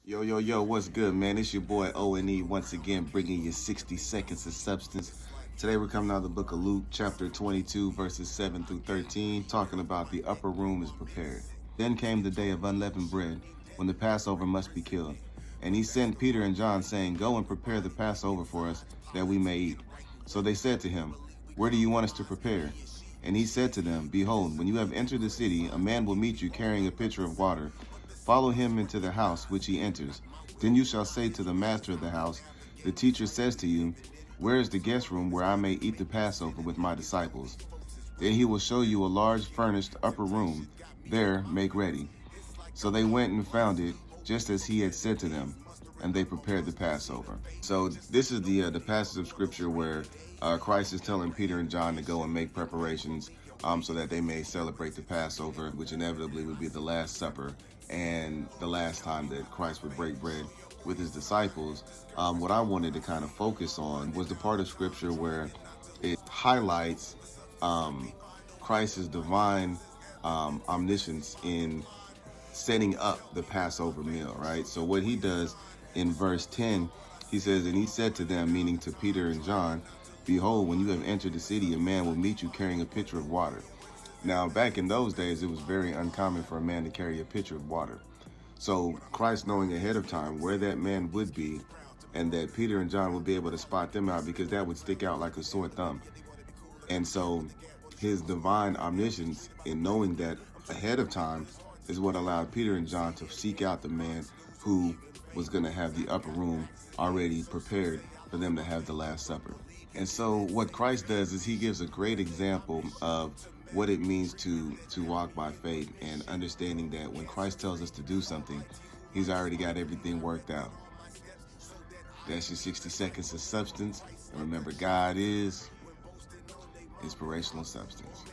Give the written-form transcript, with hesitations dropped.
Yo, yo, yo, what's good, man? It's your boy O.N.E once again bringing you 60 seconds of substance. Today we're coming out of the book of Luke, chapter 22, verses 7 through 13, talking about the upper room is prepared. Then came the day of unleavened bread, when the Passover must be killed. And he sent Peter and John, saying, Go and prepare the Passover for us, that we may eat. So they said to him, Where do you want us to prepare? And he said to them, Behold, when you have entered the city, a man will meet you carrying a pitcher of water. Follow him into the house which he enters. Then you shall say to the master of the house, The teacher says to you, Where is the guest room where I may eat the Passover with my disciples? Then he will show you a large furnished upper room. There make ready. So they went and found it, just as he had said to them, and they prepared the Passover. So this is the passage of scripture where Christ is telling Peter and John to go and make preparations so that they may celebrate the Passover, which inevitably would be the Last Supper and the last time that Christ would break bread with his disciples. What I wanted to kind of focus on was the part of scripture where it highlights Christ's divine omniscience in setting up the Passover meal, right? So what he does in verse 10, he says, And he said to them, meaning to Peter and John, Behold, when you have entered the city, a man will meet you carrying a pitcher of water. Now, back in those days, it was very uncommon for a man to carry a pitcher of water. So Christ, knowing ahead of time where that man would be, and that Peter and John would be able to spot them out, because that would stick out like a sore thumb. And so his divine omniscience in knowing that ahead of time is what allowed Peter and John to seek out the man who was going to have the upper room already prepared for them to have the Last Supper. And so what Christ does is he gives a great example of what it means to walk by faith, and understanding that when Christ tells us to do something, he's already got everything worked out. That's your 60 seconds of substance. And remember, God is inspirational substance.